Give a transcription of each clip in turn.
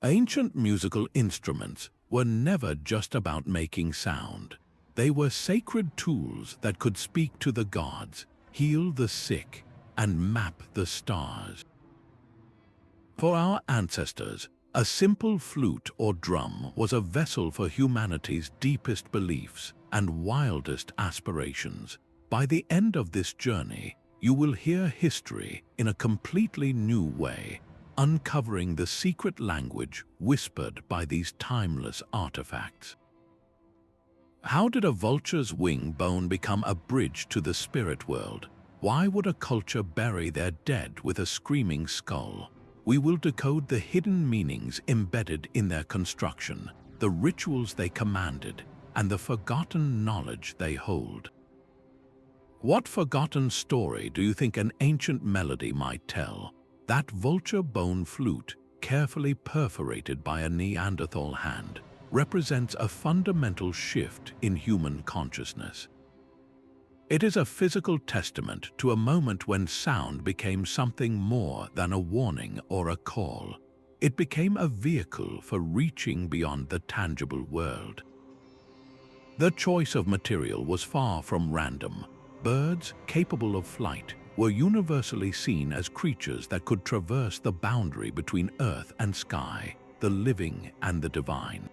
Ancient musical instruments were never just about making sound. They were sacred tools that could speak to the gods, heal the sick, and map the stars. For our ancestors, a simple flute or drum was a vessel for humanity's deepest beliefs and wildest aspirations. By the end of this journey, you will hear history in a completely new way, uncovering the secret language whispered by these timeless artifacts. How did a vulture's wing bone become a bridge to the spirit world? Why would a culture bury their dead with a screaming skull? We will decode the hidden meanings embedded in their construction, the rituals they commanded, and the forgotten knowledge they hold. What forgotten story do you think an ancient melody might tell? That vulture bone flute, carefully perforated by a Neanderthal hand, represents a fundamental shift in human consciousness. It is a physical testament to a moment when sound became something more than a warning or a call. It became a vehicle for reaching beyond the tangible world. The choice of material was far from random. Birds capable of flight were universally seen as creatures that could traverse the boundary between earth and sky, the living and the divine.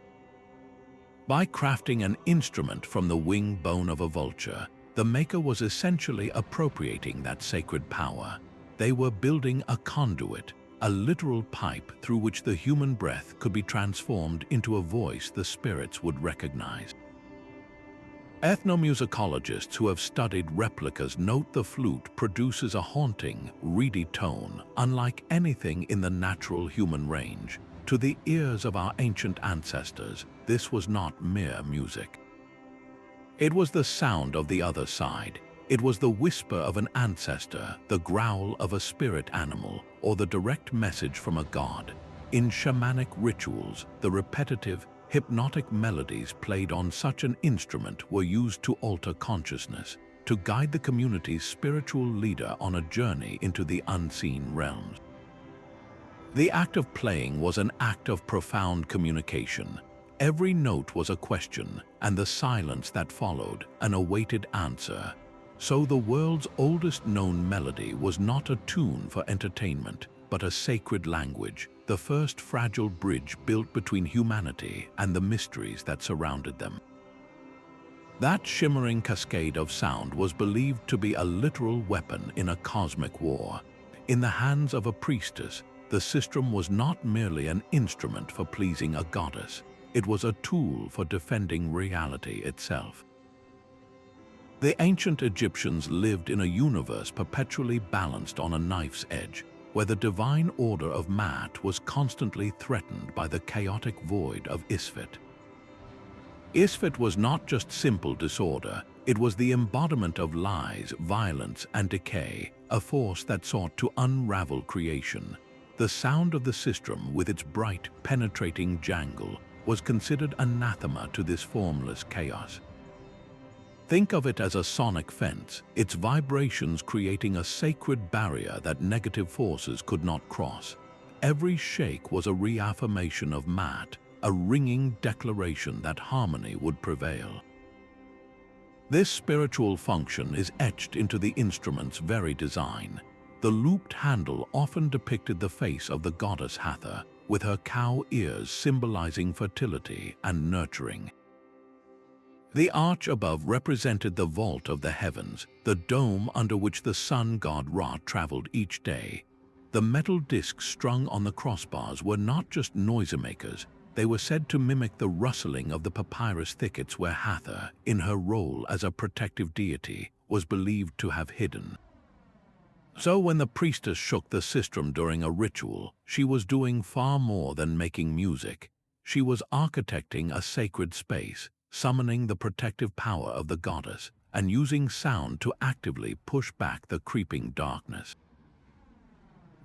By crafting an instrument from the wing bone of a vulture, the maker was essentially appropriating that sacred power. They were building a conduit, a literal pipe through which the human breath could be transformed into a voice the spirits would recognize. Ethnomusicologists who have studied replicas note the flute produces a haunting, reedy tone, unlike anything in the natural human range. To the ears of our ancient ancestors, this was not mere music. It was the sound of the other side. It was the whisper of an ancestor, the growl of a spirit animal, or the direct message from a god. In shamanic rituals, the repetitive, hypnotic melodies played on such an instrument were used to alter consciousness, to guide the community's spiritual leader on a journey into the unseen realms. The act of playing was an act of profound communication. Every note was a question, and the silence that followed, an awaited answer. So the world's oldest known melody was not a tune for entertainment, but a sacred language, the first fragile bridge built between humanity and the mysteries that surrounded them. That shimmering cascade of sound was believed to be a literal weapon in a cosmic war. In the hands of a priestess, the sistrum was not merely an instrument for pleasing a goddess. It was a tool for defending reality itself. The ancient Egyptians lived in a universe perpetually balanced on a knife's edge, where the divine order of Maat was constantly threatened by the chaotic void of Isfet. Isfet was not just simple disorder, it was the embodiment of lies, violence, and decay, a force that sought to unravel creation. The sound of the sistrum, with its bright, penetrating jangle, was considered anathema to this formless chaos. Think of it as a sonic fence, its vibrations creating a sacred barrier that negative forces could not cross. Every shake was a reaffirmation of Maat, a ringing declaration that harmony would prevail. This spiritual function is etched into the instrument's very design. The looped handle often depicted the face of the goddess Hathor, with her cow ears symbolizing fertility and nurturing. The arch above represented the vault of the heavens, the dome under which the sun god Ra traveled each day. The metal discs strung on the crossbars were not just noisemakers, they were said to mimic the rustling of the papyrus thickets where Hathor, in her role as a protective deity, was believed to have hidden. So when the priestess shook the sistrum during a ritual, she was doing far more than making music. She was architecting a sacred space, summoning the protective power of the goddess, and using sound to actively push back the creeping darkness.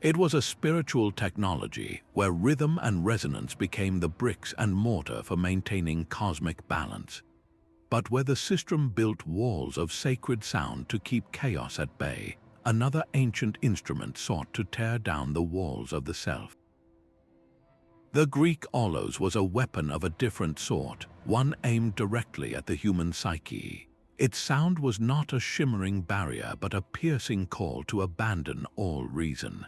It was a spiritual technology where rhythm and resonance became the bricks and mortar for maintaining cosmic balance, but where the sistrum built walls of sacred sound to keep chaos at bay. Another ancient instrument sought to tear down the walls of the self. The Greek Aulos was a weapon of a different sort, one aimed directly at the human psyche. Its sound was not a shimmering barrier but a piercing call to abandon all reason.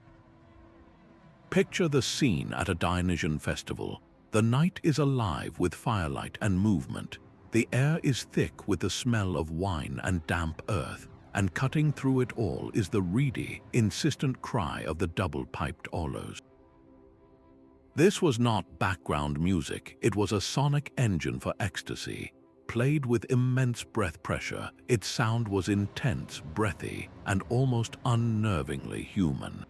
Picture the scene at a Dionysian festival. The night is alive with firelight and movement. The air is thick with the smell of wine and damp earth, and cutting through it all is the reedy, insistent cry of the double-piped Aulos. This was not background music, it was a sonic engine for ecstasy. Played with immense breath pressure, its sound was intense, breathy, and almost unnervingly human.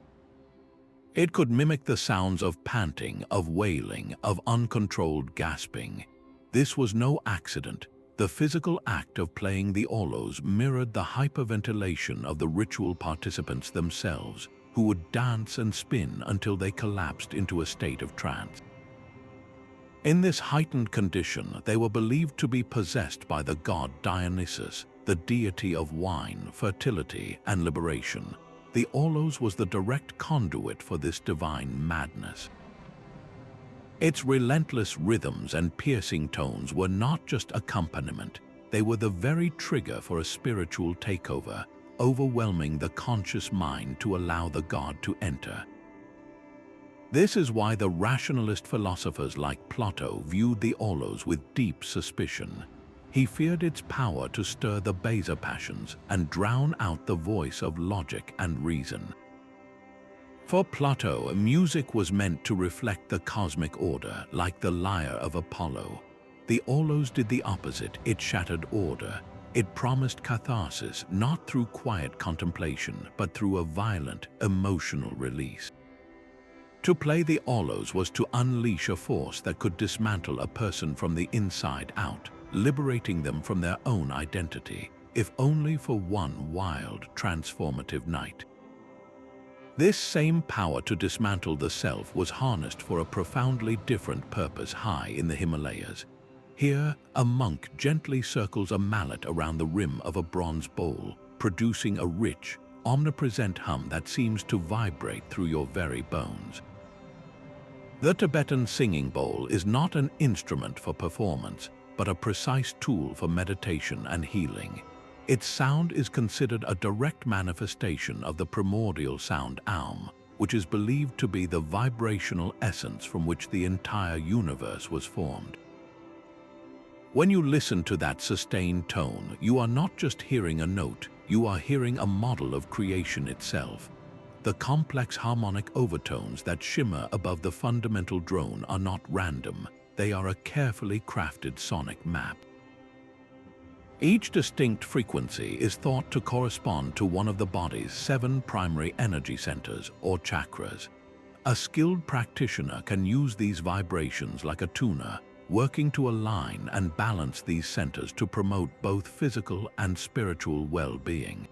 It could mimic the sounds of panting, of wailing, of uncontrolled gasping. This was no accident. The physical act of playing the Aulos mirrored the hyperventilation of the ritual participants themselves, who would dance and spin until they collapsed into a state of trance. In this heightened condition, they were believed to be possessed by the god Dionysus, the deity of wine, fertility, and liberation. The Aulos was the direct conduit for this divine madness. Its relentless rhythms and piercing tones were not just accompaniment, they were the very trigger for a spiritual takeover, overwhelming the conscious mind to allow the god to enter. This is why the rationalist philosophers like Plato viewed the Aulos with deep suspicion. He feared its power to stir the baser passions and drown out the voice of logic and reason. For Plato, music was meant to reflect the cosmic order, like the lyre of Apollo. The Aulos did the opposite, it shattered order. It promised catharsis not through quiet contemplation, but through a violent, emotional release. To play the Aulos was to unleash a force that could dismantle a person from the inside out, liberating them from their own identity, if only for one wild, transformative night. This same power to dismantle the self was harnessed for a profoundly different purpose high in the Himalayas. Here, a monk gently circles a mallet around the rim of a bronze bowl, producing a rich, omnipresent hum that seems to vibrate through your very bones. The Tibetan singing bowl is not an instrument for performance, but a precise tool for meditation and healing. Its sound is considered a direct manifestation of the primordial sound Aum, which is believed to be the vibrational essence from which the entire universe was formed. When you listen to that sustained tone, you are not just hearing a note, you are hearing a model of creation itself. The complex harmonic overtones that shimmer above the fundamental drone are not random, they are a carefully crafted sonic map. Each distinct frequency is thought to correspond to one of the body's 7 primary energy centers, or chakras. A skilled practitioner can use these vibrations like a tuner, working to align and balance these centers to promote both physical and spiritual well-being.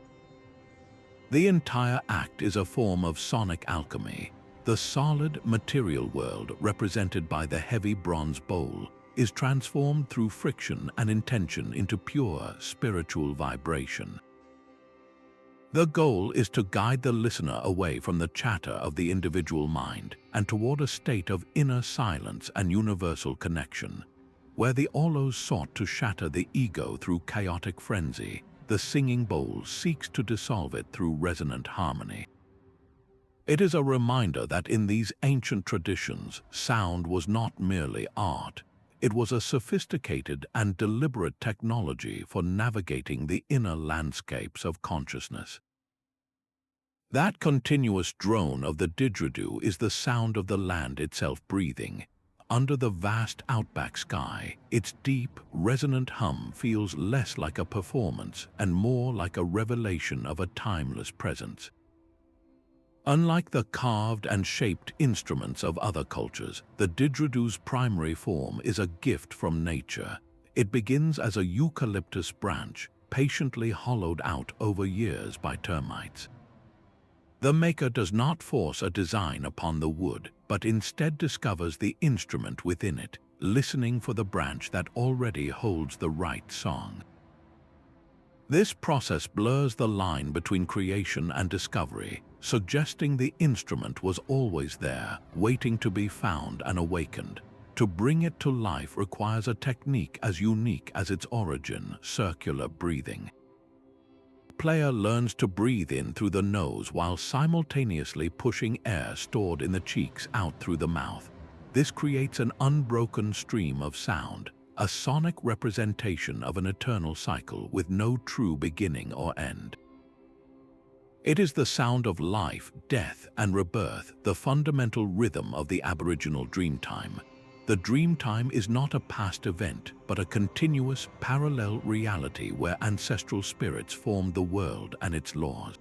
The entire act is a form of sonic alchemy. The solid material world, represented by the heavy bronze bowl, is transformed through friction and intention into pure spiritual vibration. The goal is to guide the listener away from the chatter of the individual mind and toward a state of inner silence and universal connection. Where the Aulos sought to shatter the ego through chaotic frenzy, the singing bowl seeks to dissolve it through resonant harmony. It is a reminder that in these ancient traditions, sound was not merely art. It was a sophisticated and deliberate technology for navigating the inner landscapes of consciousness. That continuous drone of the Didgeridoo is the sound of the land itself breathing. Under the vast outback sky, its deep, resonant hum feels less like a performance and more like a revelation of a timeless presence. Unlike the carved and shaped instruments of other cultures, the didgeridoo's primary form is a gift from nature. It begins as a eucalyptus branch, patiently hollowed out over years by termites. The maker does not force a design upon the wood, but instead discovers the instrument within it, listening for the branch that already holds the right song. This process blurs the line between creation and discovery, suggesting the instrument was always there, waiting to be found and awakened. To bring it to life requires a technique as unique as its origin, circular breathing. The player learns to breathe in through the nose while simultaneously pushing air stored in the cheeks out through the mouth. This creates an unbroken stream of sound, a sonic representation of an eternal cycle with no true beginning or end. It is the sound of life, death, and rebirth, the fundamental rhythm of the Aboriginal Dreamtime. The Dreamtime is not a past event, but a continuous, parallel reality where ancestral spirits formed the world and its laws.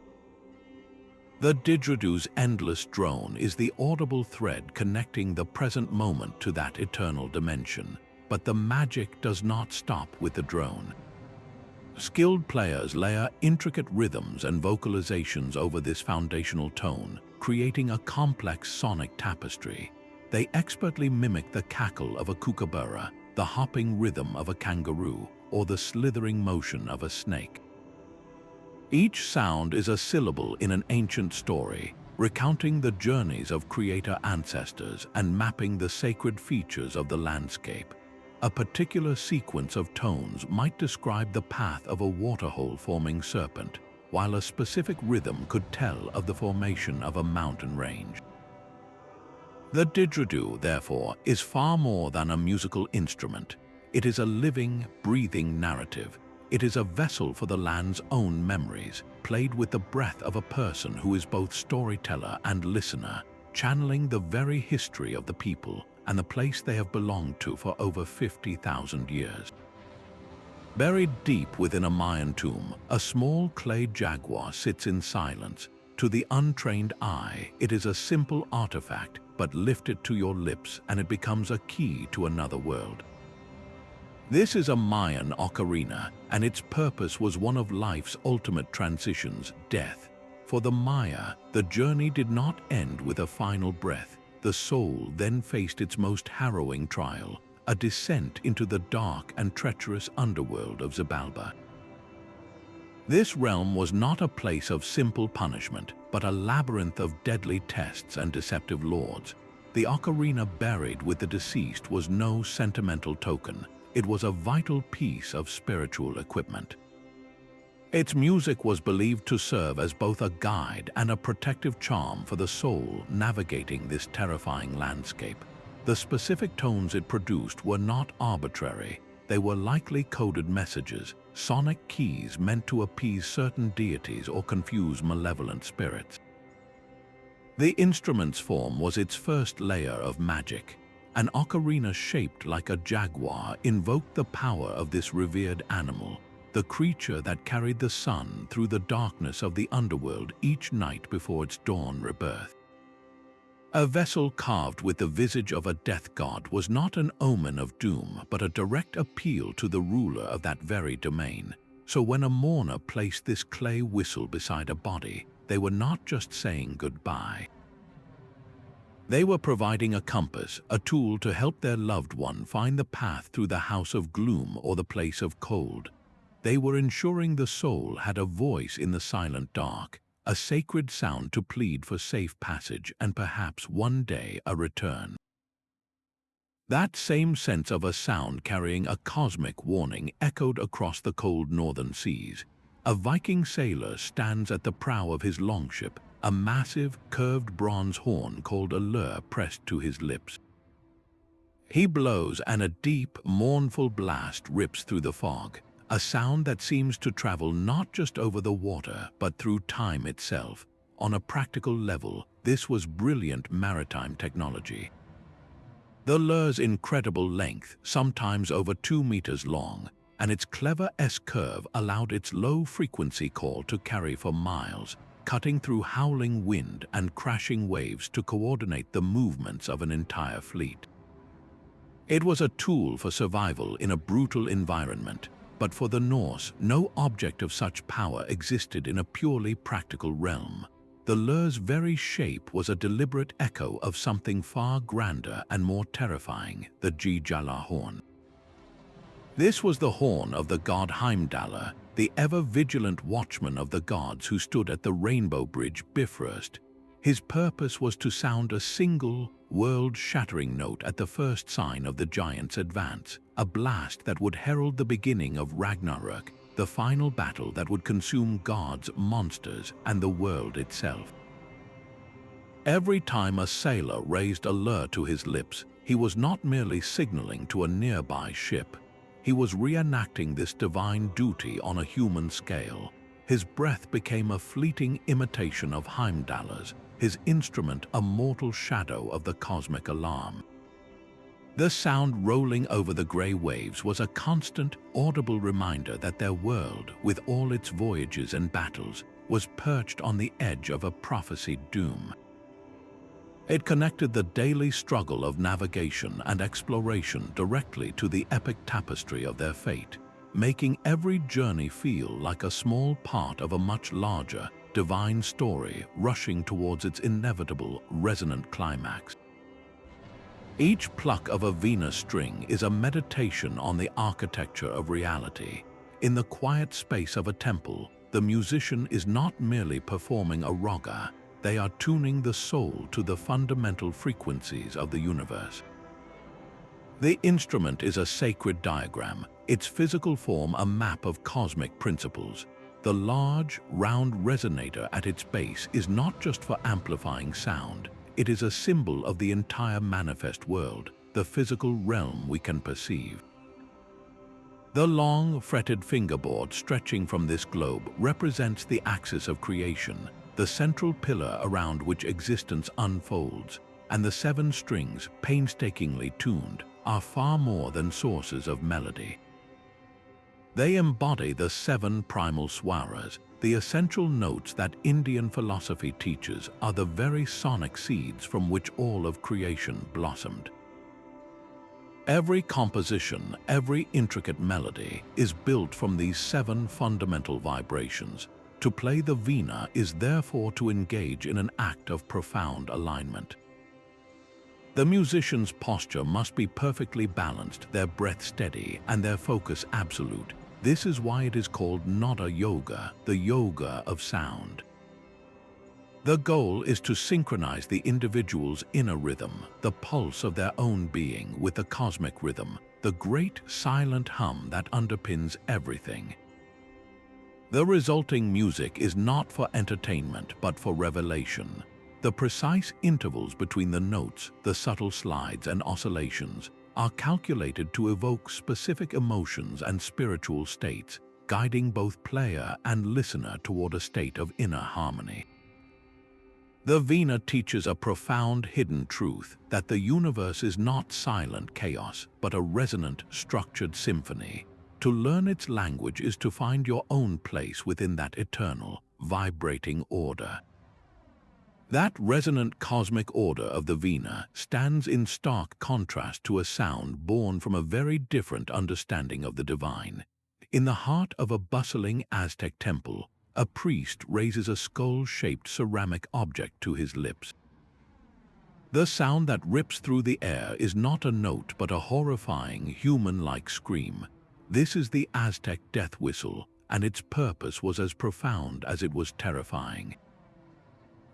The Didgeridoo's endless drone is the audible thread connecting the present moment to that eternal dimension. But the magic does not stop with the drone. Skilled players layer intricate rhythms and vocalizations over this foundational tone, creating a complex sonic tapestry. They expertly mimic the cackle of a kookaburra, the hopping rhythm of a kangaroo, or the slithering motion of a snake. Each sound is a syllable in an ancient story, recounting the journeys of creator ancestors and mapping the sacred features of the landscape. A particular sequence of tones might describe the path of a waterhole-forming serpent, while a specific rhythm could tell of the formation of a mountain range. The didgeridoo, therefore, is far more than a musical instrument. It is a living, breathing narrative. It is a vessel for the land's own memories, played with the breath of a person who is both storyteller and listener, channeling the very history of the people and the place they have belonged to for over 50,000 years. Buried deep within a Mayan tomb, a small clay jaguar sits in silence. To the untrained eye, it is a simple artifact, but lift it to your lips and it becomes a key to another world. This is a Mayan ocarina, and its purpose was one of life's ultimate transitions, death. For the Maya, the journey did not end with a final breath. The soul then faced its most harrowing trial, a descent into the dark and treacherous underworld of Xibalba. This realm was not a place of simple punishment, but a labyrinth of deadly tests and deceptive lords. The ocarina buried with the deceased was no sentimental token. It was a vital piece of spiritual equipment. Its music was believed to serve as both a guide and a protective charm for the soul navigating this terrifying landscape. The specific tones it produced were not arbitrary. They were likely coded messages, sonic keys meant to appease certain deities or confuse malevolent spirits. The instrument's form was its first layer of magic. An ocarina shaped like a jaguar invoked the power of this revered animal, the creature that carried the sun through the darkness of the underworld each night before its dawn rebirth. A vessel carved with the visage of a death god was not an omen of doom, but a direct appeal to the ruler of that very domain. So when a mourner placed this clay whistle beside a body, they were not just saying goodbye. They were providing a compass, a tool to help their loved one find the path through the house of gloom or the place of cold. They were ensuring the soul had a voice in the silent dark, a sacred sound to plead for safe passage and perhaps one day a return. That same sense of a sound carrying a cosmic warning echoed across the cold northern seas. A Viking sailor stands at the prow of his longship, a massive, curved bronze horn called a lure pressed to his lips. He blows and a deep, mournful blast rips through the fog, a sound that seems to travel not just over the water, but through time itself. On a practical level, this was brilliant maritime technology. The lure's incredible length, sometimes over 2 meters long, and its clever S-curve allowed its low-frequency call to carry for miles, cutting through howling wind and crashing waves to coordinate the movements of an entire fleet. It was a tool for survival in a brutal environment, but for the Norse, no object of such power existed in a purely practical realm. The lure's very shape was a deliberate echo of something far grander and more terrifying, the Djembe horn. This was the horn of the god Heimdallr, the ever-vigilant watchman of the gods who stood at the Rainbow Bridge Bifrost. His purpose was to sound a single, world-shattering note at the first sign of the giants' advance, a blast that would herald the beginning of Ragnarök, the final battle that would consume gods, monsters, and the world itself. Every time a sailor raised a lure to his lips, he was not merely signaling to a nearby ship. He was reenacting this divine duty on a human scale. His breath became a fleeting imitation of Heimdallr's, his instrument a mortal shadow of the cosmic alarm. The sound rolling over the grey waves was a constant, audible reminder that their world, with all its voyages and battles, was perched on the edge of a prophesied doom. It connected the daily struggle of navigation and exploration directly to the epic tapestry of their fate, making every journey feel like a small part of a much larger, divine story rushing towards its inevitable, resonant climax. Each pluck of a Veena string is a meditation on the architecture of reality. In the quiet space of a temple, the musician is not merely performing a raga, they are tuning the soul to the fundamental frequencies of the universe. The instrument is a sacred diagram, its physical form a map of cosmic principles. The large, round resonator at its base is not just for amplifying sound, it is a symbol of the entire manifest world, the physical realm we can perceive. The long, fretted fingerboard stretching from this globe represents the axis of creation, the central pillar around which existence unfolds, and the 7 strings, painstakingly tuned, are far more than sources of melody. They embody the 7 primal swaras, the essential notes that Indian philosophy teaches are the very sonic seeds from which all of creation blossomed. Every composition, every intricate melody is built from these 7 fundamental vibrations. To play the Veena is therefore to engage in an act of profound alignment. The musician's posture must be perfectly balanced, their breath steady, and their focus absolute. This is why it is called Nada Yoga, the yoga of sound. The goal is to synchronize the individual's inner rhythm, the pulse of their own being, with the cosmic rhythm, the great silent hum that underpins everything. The resulting music is not for entertainment but for revelation. The precise intervals between the notes, the subtle slides and oscillations, are calculated to evoke specific emotions and spiritual states, guiding both player and listener toward a state of inner harmony. The Veena teaches a profound hidden truth that the universe is not silent chaos, but a resonant, structured symphony. To learn its language is to find your own place within that eternal, vibrating order. That resonant cosmic order of the Veena stands in stark contrast to a sound born from a very different understanding of the divine. In the heart of a bustling Aztec temple, a priest raises a skull-shaped ceramic object to his lips. The sound that rips through the air is not a note but a horrifying, human-like scream. This is the Aztec death whistle, and its purpose was as profound as it was terrifying.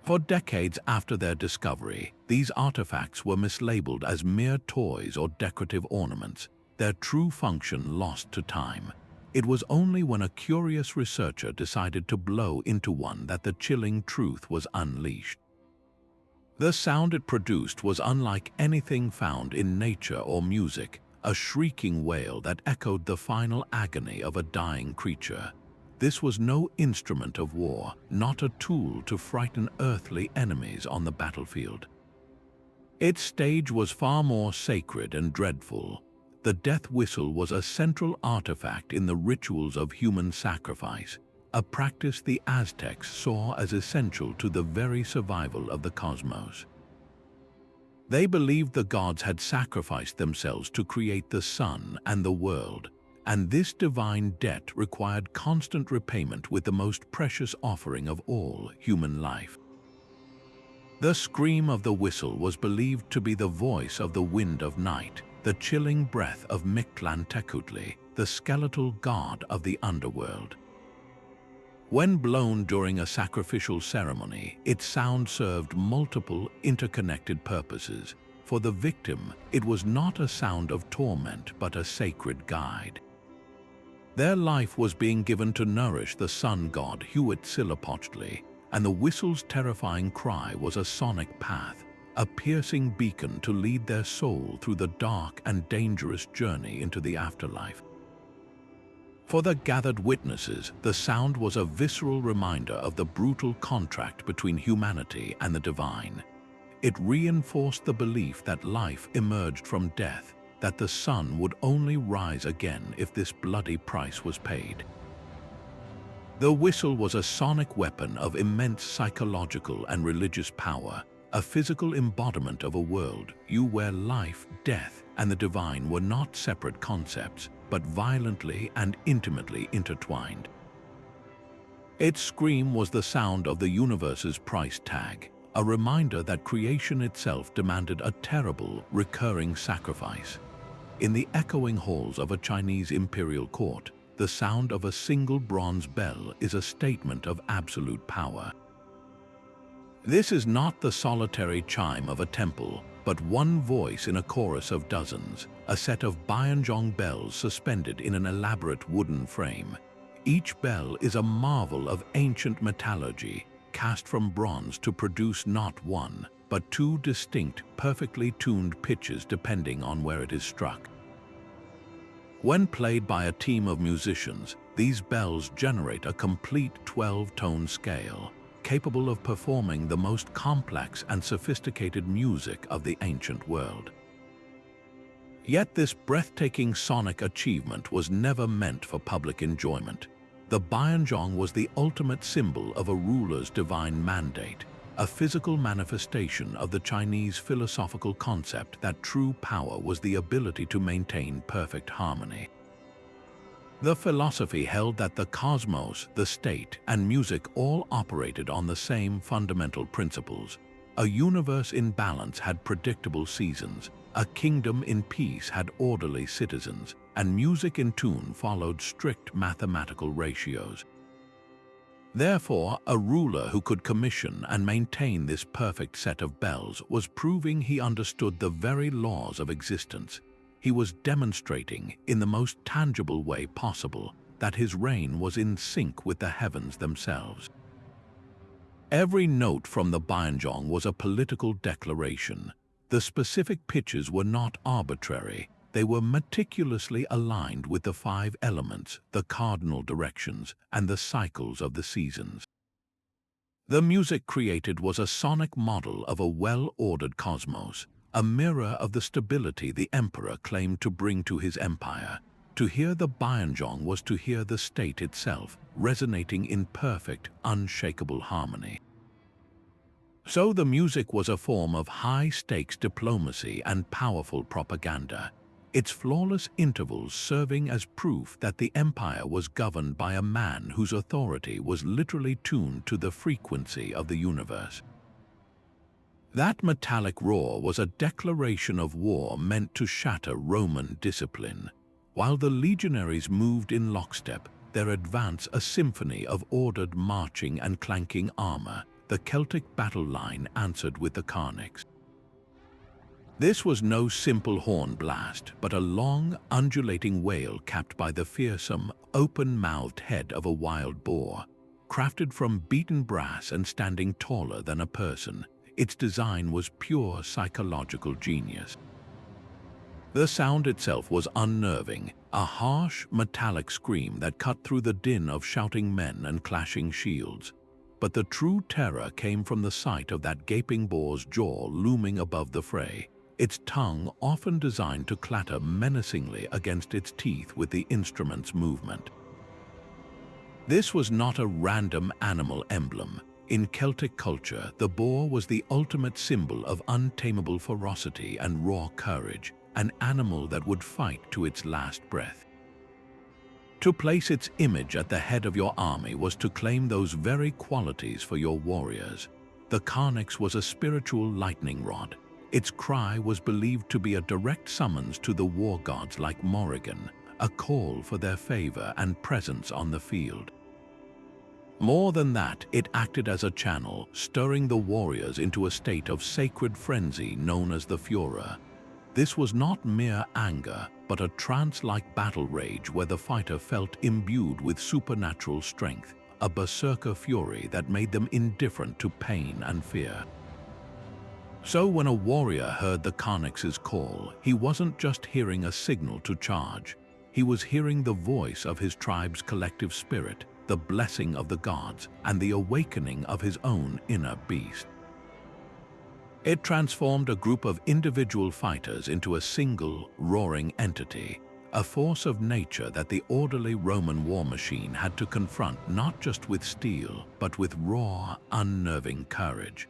For decades after their discovery, these artifacts were mislabeled as mere toys or decorative ornaments, their true function lost to time. It was only when a curious researcher decided to blow into one that the chilling truth was unleashed. The sound it produced was unlike anything found in nature or music, a shrieking wail that echoed the final agony of a dying creature. This was no instrument of war, not a tool to frighten earthly enemies on the battlefield. Its stage was far more sacred and dreadful. The death whistle was a central artifact in the rituals of human sacrifice, a practice the Aztecs saw as essential to the very survival of the cosmos. They believed the gods had sacrificed themselves to create the sun and the world, and this divine debt required constant repayment with the most precious offering of all, human life. The scream of the whistle was believed to be the voice of the wind of night, the chilling breath of Mictlantecuhtli, the skeletal god of the underworld. When blown during a sacrificial ceremony, its sound served multiple interconnected purposes. For the victim, it was not a sound of torment but a sacred guide. Their life was being given to nourish the sun god Huitzilopochtli, and the whistle's terrifying cry was a sonic path, a piercing beacon to lead their soul through the dark and dangerous journey into the afterlife. For the gathered witnesses, the sound was a visceral reminder of the brutal contract between humanity and the divine. It reinforced the belief that life emerged from death, that the sun would only rise again if this bloody price was paid. The whistle was a sonic weapon of immense psychological and religious power, a physical embodiment of a world where life, death, and the divine were not separate concepts, but violently and intimately intertwined. Its scream was the sound of the universe's price tag, a reminder that creation itself demanded a terrible, recurring sacrifice. In the echoing halls of a Chinese imperial court, the sound of a single bronze bell is a statement of absolute power. This is not the solitary chime of a temple, but one voice in a chorus of dozens, a set of Bayanjong bells suspended in an elaborate wooden frame. Each bell is a marvel of ancient metallurgy, cast from bronze to produce not one, but two distinct, perfectly tuned pitches depending on where it is struck. When played by a team of musicians, these bells generate a complete 12-tone scale, capable of performing the most complex and sophisticated music of the ancient world. Yet this breathtaking sonic achievement was never meant for public enjoyment. The Bayanjong was the ultimate symbol of a ruler's divine mandate, a physical manifestation of the Chinese philosophical concept that true power was the ability to maintain perfect harmony. The philosophy held that the cosmos, the state, and music all operated on the same fundamental principles. A universe in balance had predictable seasons, a kingdom in peace had orderly citizens, and music in tune followed strict mathematical ratios. Therefore, a ruler who could commission and maintain this perfect set of bells was proving he understood the very laws of existence. He was demonstrating, in the most tangible way possible, that his reign was in sync with the heavens themselves. Every note from the Bayanjong was a political declaration. The specific pitches were not arbitrary. They were meticulously aligned with the 5 elements, the cardinal directions, and the cycles of the seasons. The music created was a sonic model of a well-ordered cosmos, a mirror of the stability the emperor claimed to bring to his empire. To hear the Bayanjong was to hear the state itself, resonating in perfect, unshakable harmony. So the music was a form of high-stakes diplomacy and powerful propaganda, its flawless intervals serving as proof that the empire was governed by a man whose authority was literally tuned to the frequency of the universe. That metallic roar was a declaration of war meant to shatter Roman discipline. While the legionaries moved in lockstep, their advance a symphony of ordered marching and clanking armor, the Celtic battle line answered with the carnix. This was no simple horn blast, but a long, undulating wail capped by the fearsome, open-mouthed head of a wild boar. Crafted from beaten brass and standing taller than a person, its design was pure psychological genius. The sound itself was unnerving, a harsh, metallic scream that cut through the din of shouting men and clashing shields. But the true terror came from the sight of that gaping boar's jaw looming above the fray, its tongue often designed to clatter menacingly against its teeth with the instrument's movement. This was not a random animal emblem. In Celtic culture, the boar was the ultimate symbol of untamable ferocity and raw courage, an animal that would fight to its last breath. To place its image at the head of your army was to claim those very qualities for your warriors. The carnix was a spiritual lightning rod, Its cry was believed to be a direct summons to the war gods like Morrigan, a call for their favor and presence on the field. More than that, it acted as a channel, stirring the warriors into a state of sacred frenzy known as the furor. This was not mere anger, but a trance-like battle rage where the fighter felt imbued with supernatural strength, a berserker fury that made them indifferent to pain and fear. So when a warrior heard the Carnix's call, he wasn't just hearing a signal to charge. He was hearing the voice of his tribe's collective spirit, the blessing of the gods, and the awakening of his own inner beast. It transformed a group of individual fighters into a single, roaring entity, a force of nature that the orderly Roman war machine had to confront not just with steel, but with raw, unnerving courage.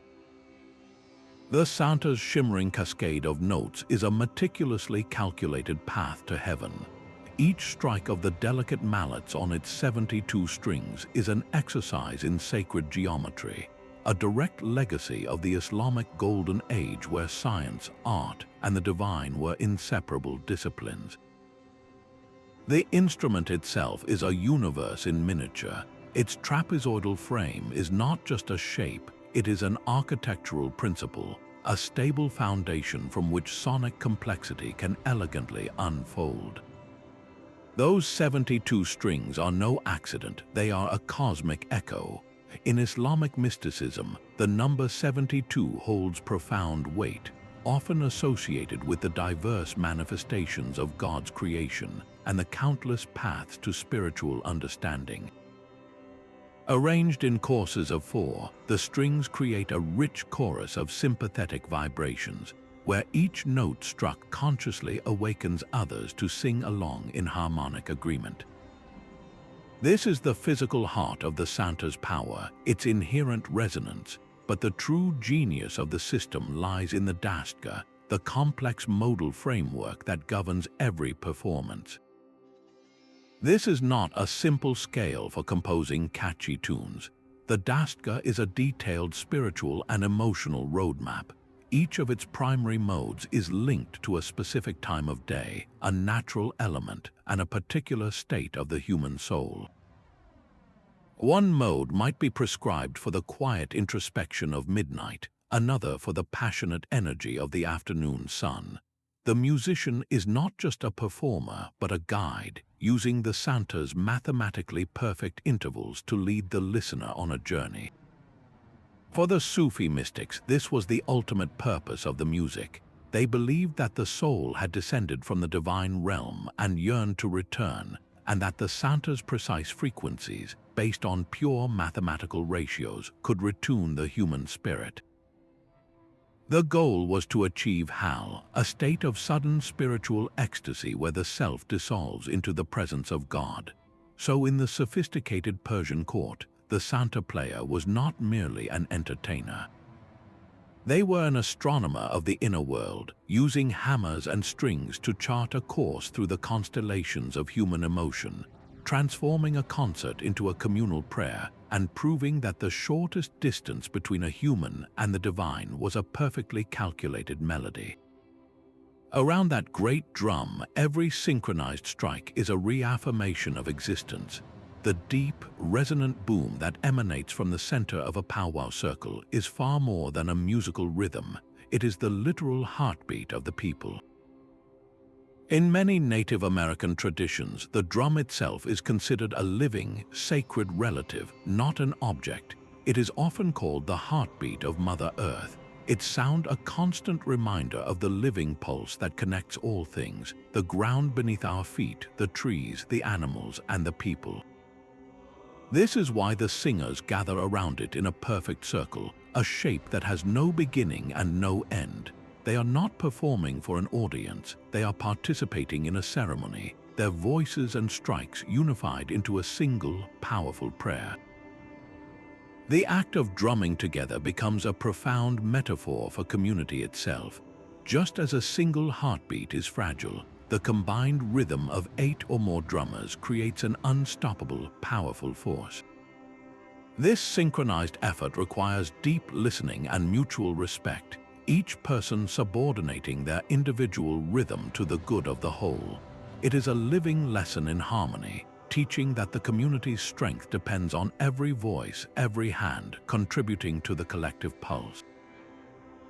The Santa's shimmering cascade of notes is a meticulously calculated path to heaven. Each strike of the delicate mallets on its 72 strings is an exercise in sacred geometry, a direct legacy of the Islamic Golden Age where science, art, and the divine were inseparable disciplines. The instrument itself is a universe in miniature. Its trapezoidal frame is not just a shape, it is an architectural principle, a stable foundation from which sonic complexity can elegantly unfold. Those 72 strings are no accident, they are a cosmic echo. In Islamic mysticism, the number 72 holds profound weight, often associated with the diverse manifestations of God's creation and the countless paths to spiritual understanding. Arranged in courses of 4, the strings create a rich chorus of sympathetic vibrations, where each note struck consciously awakens others to sing along in harmonic agreement. This is the physical heart of the Santa's power, its inherent resonance, but the true genius of the system lies in the dastka, the complex modal framework that governs every performance. This is not a simple scale for composing catchy tunes. The dastka is a detailed spiritual and emotional roadmap. Each of its primary modes is linked to a specific time of day, a natural element, and a particular state of the human soul. One mode might be prescribed for the quiet introspection of midnight, another for the passionate energy of the afternoon sun. The musician is not just a performer, but a guide, using the Santa's mathematically perfect intervals to lead the listener on a journey. For the Sufi mystics, this was the ultimate purpose of the music. They believed that the soul had descended from the divine realm and yearned to return, and that the Santa's precise frequencies, based on pure mathematical ratios, could retune the human spirit. The goal was to achieve hal, a state of sudden spiritual ecstasy where the self dissolves into the presence of God. So in the sophisticated Persian court, the Santa player was not merely an entertainer. They were an astronomer of the inner world, using hammers and strings to chart a course through the constellations of human emotion, transforming a concert into a communal prayer and proving that the shortest distance between a human and the divine was a perfectly calculated melody. Around that great drum, every synchronized strike is a reaffirmation of existence. The deep, resonant boom that emanates from the center of a powwow circle is far more than a musical rhythm. It is the literal heartbeat of the people. In many Native American traditions, the drum itself is considered a living, sacred relative, not an object. It is often called the heartbeat of Mother Earth. Its sound a constant reminder of the living pulse that connects all things, the ground beneath our feet, the trees, the animals, and the people. This is why the singers gather around it in a perfect circle, a shape that has no beginning and no end. They are not performing for an audience, they are participating in a ceremony, their voices and strikes unified into a single, powerful prayer. The act of drumming together becomes a profound metaphor for community itself. Just as a single heartbeat is fragile, the combined rhythm of 8 or more drummers creates an unstoppable, powerful force. This synchronized effort requires deep listening and mutual respect. each person subordinating their individual rhythm to the good of the whole. It is a living lesson in harmony, teaching that the community's strength depends on every voice, every hand, contributing to the collective pulse.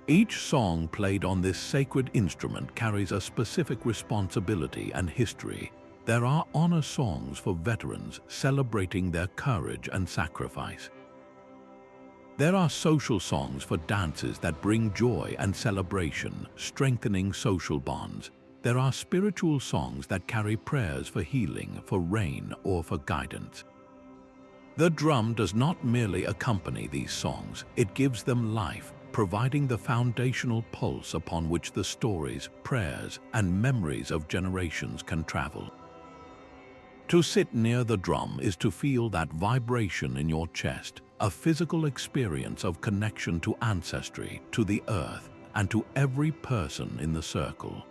Each song played on this sacred instrument carries a specific responsibility and history. There are honor songs for veterans celebrating their courage and sacrifice. There are social songs for dances that bring joy and celebration, strengthening social bonds. There are spiritual songs that carry prayers for healing, for rain, or for guidance. The drum does not merely accompany these songs, it gives them life, providing the foundational pulse upon which the stories, prayers, and memories of generations can travel. To sit near the drum is to feel that vibration in your chest, a physical experience of connection to ancestry, to the earth, and to every person in the circle.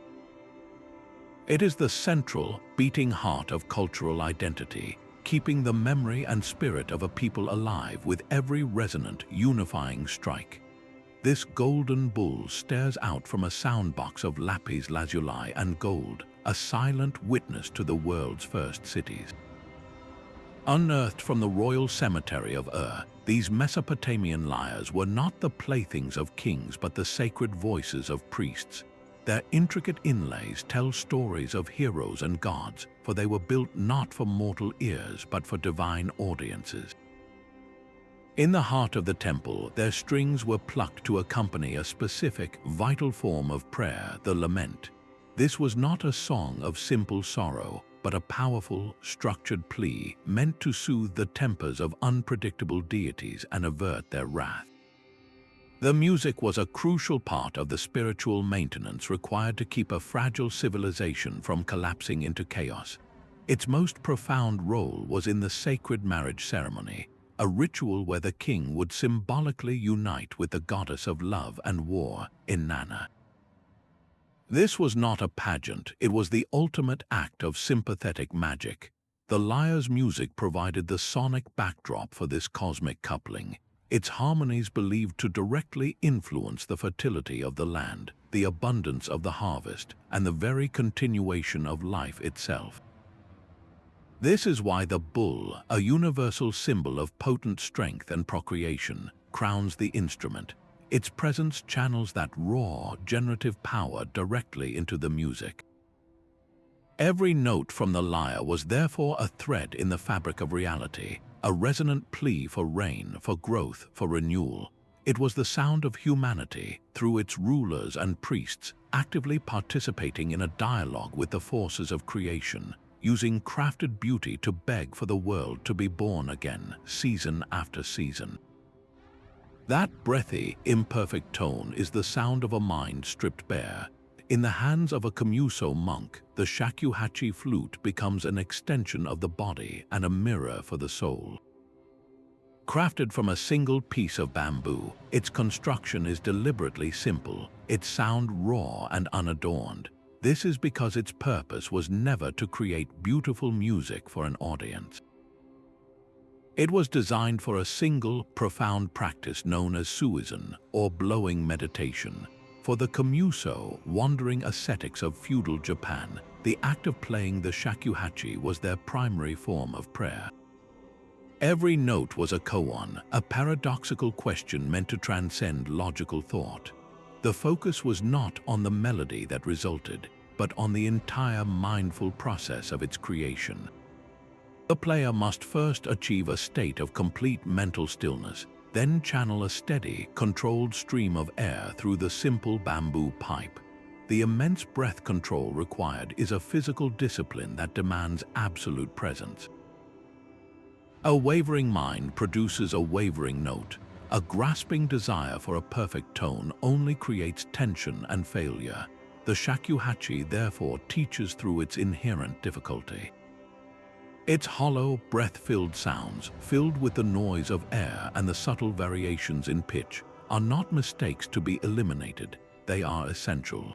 It is the central, beating heart of cultural identity, keeping the memory and spirit of a people alive with every resonant, unifying strike. This golden bull stares out from a soundbox of lapis lazuli and gold, a silent witness to the world's first cities. Unearthed from the royal cemetery of Ur, these Mesopotamian lyres were not the playthings of kings but the sacred voices of priests. Their intricate inlays tell stories of heroes and gods, for they were built not for mortal ears but for divine audiences. In the heart of the temple, their strings were plucked to accompany a specific, vital form of prayer, the lament. This was not a song of simple sorrow, but a powerful, structured plea meant to soothe the tempers of unpredictable deities and avert their wrath. The music was a crucial part of the spiritual maintenance required to keep a fragile civilization from collapsing into chaos. Its most profound role was in the sacred marriage ceremony, a ritual where the king would symbolically unite with the goddess of love and war, Inanna. This was not a pageant, it was the ultimate act of sympathetic magic. The lyre's music provided the sonic backdrop for this cosmic coupling, its harmonies believed to directly influence the fertility of the land, the abundance of the harvest, and the very continuation of life itself. This is why the bull, a universal symbol of potent strength and procreation, crowns the instrument. Its presence channels that raw, generative power directly into the music. Every note from the lyre was therefore a thread in the fabric of reality, a resonant plea for rain, for growth, for renewal. It was the sound of humanity, through its rulers and priests, actively participating in a dialogue with the forces of creation, using crafted beauty to beg for the world to be born again, season after season. That breathy, imperfect tone is the sound of a mind stripped bare. In the hands of a Komuso monk, the shakuhachi flute becomes an extension of the body and a mirror for the soul. Crafted from a single piece of bamboo, its construction is deliberately simple, its sound raw and unadorned. This is because its purpose was never to create beautiful music for an audience. It was designed for a single, profound practice known as suizan, or blowing meditation. For the Komuso, wandering ascetics of feudal Japan, the act of playing the shakuhachi was their primary form of prayer. Every note was a koan, a paradoxical question meant to transcend logical thought. The focus was not on the melody that resulted, but on the entire mindful process of its creation. The player must first achieve a state of complete mental stillness, then channel a steady, controlled stream of air through the simple bamboo pipe. The immense breath control required is a physical discipline that demands absolute presence. A wavering mind produces a wavering note. A grasping desire for a perfect tone only creates tension and failure. The shakuhachi therefore teaches through its inherent difficulty. Its hollow, breath-filled sounds, filled with the noise of air and the subtle variations in pitch, are not mistakes to be eliminated, they are essential.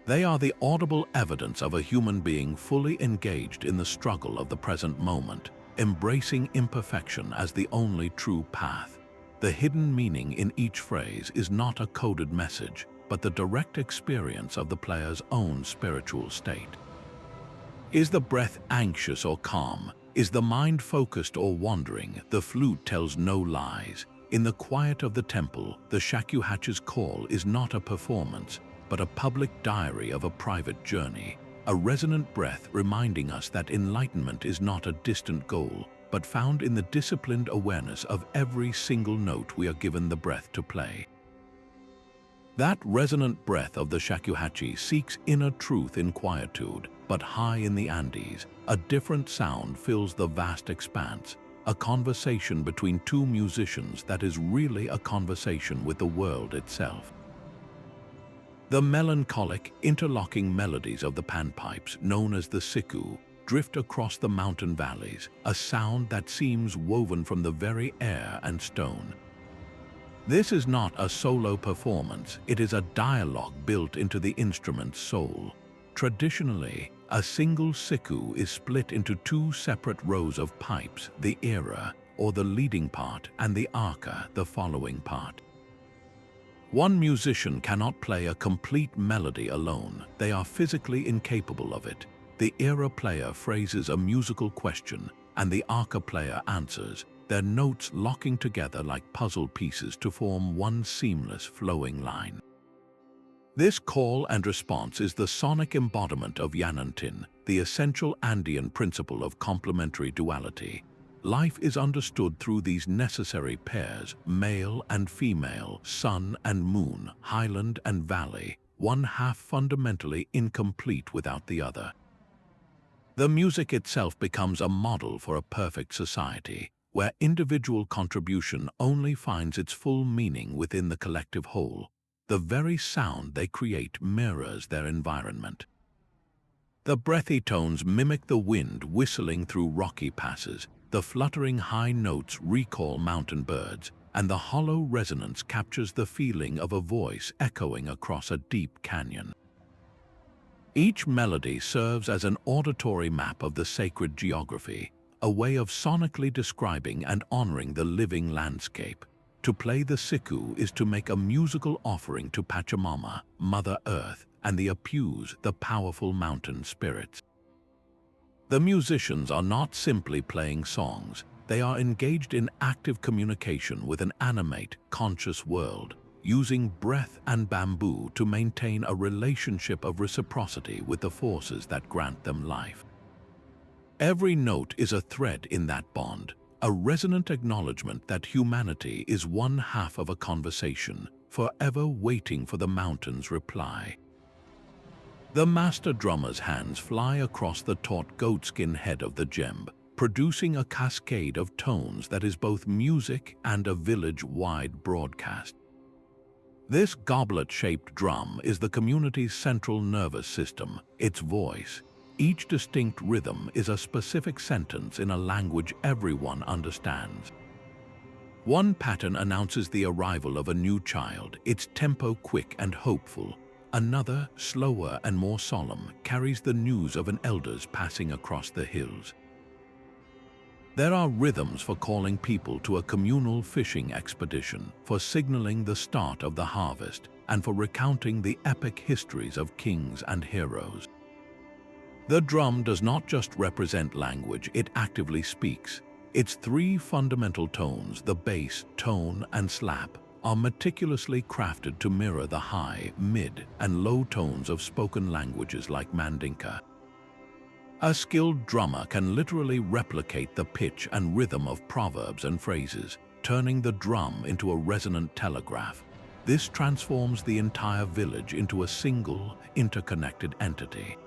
They are the audible evidence of a human being fully engaged in the struggle of the present moment, embracing imperfection as the only true path. The hidden meaning in each phrase is not a coded message, but the direct experience of the player's own spiritual state. Is the breath anxious or calm? Is the mind focused or wandering? The flute tells no lies. In the quiet of the temple, the shakuhachi's call is not a performance, but a public diary of a private journey, a resonant breath reminding us that enlightenment is not a distant goal, but found in the disciplined awareness of every single note we are given the breath to play. That resonant breath of the shakuhachi seeks inner truth in quietude, but high in the Andes, a different sound fills the vast expanse, a conversation between two musicians that is really a conversation with the world itself. The melancholic, interlocking melodies of the panpipes, known as the siku, drift across the mountain valleys, a sound that seems woven from the very air and stone. This is not a solo performance, it is a dialogue built into the instrument's soul. Traditionally, a single siku is split into two separate rows of pipes, the era, or the leading part, and the arca, the following part. One musician cannot play a complete melody alone. They are physically incapable of it. The era player phrases a musical question, and the arca player answers, their notes locking together like puzzle pieces to form one seamless flowing line. This call and response is the sonic embodiment of Yanantin, the essential Andean principle of complementary duality. Life is understood through these necessary pairs, male and female, sun and moon, highland and valley, one half fundamentally incomplete without the other. The music itself becomes a model for a perfect society, where individual contribution only finds its full meaning within the collective whole. The very sound they create mirrors their environment. The breathy tones mimic the wind whistling through rocky passes, the fluttering high notes recall mountain birds, and the hollow resonance captures the feeling of a voice echoing across a deep canyon. Each melody serves as an auditory map of the sacred geography, a way of sonically describing and honoring the living landscape. To play the siku is to make a musical offering to Pachamama, Mother Earth, and the Apus, the powerful mountain spirits. The musicians are not simply playing songs, they are engaged in active communication with an animate, conscious world, using breath and bamboo to maintain a relationship of reciprocity with the forces that grant them life. Every note is a thread in that bond, a resonant acknowledgement that humanity is one half of a conversation, forever waiting for the mountain's reply. The master drummer's hands fly across the taut goatskin head of the djembe, producing a cascade of tones that is both music and a village-wide broadcast. This goblet-shaped drum is the community's central nervous system, its voice. Each distinct rhythm is a specific sentence in a language everyone understands. One pattern announces the arrival of a new child, its tempo quick and hopeful. Another, slower and more solemn, carries the news of an elder's passing across the hills. There are rhythms for calling people to a communal fishing expedition, for signaling the start of the harvest, and for recounting the epic histories of kings and heroes. The drum does not just represent language, it actively speaks. Its three fundamental tones, the bass, tone, and slap, are meticulously crafted to mirror the high, mid, and low tones of spoken languages like Mandinka. A skilled drummer can literally replicate the pitch and rhythm of proverbs and phrases, turning the drum into a resonant telegraph. This transforms the entire village into a single, interconnected entity.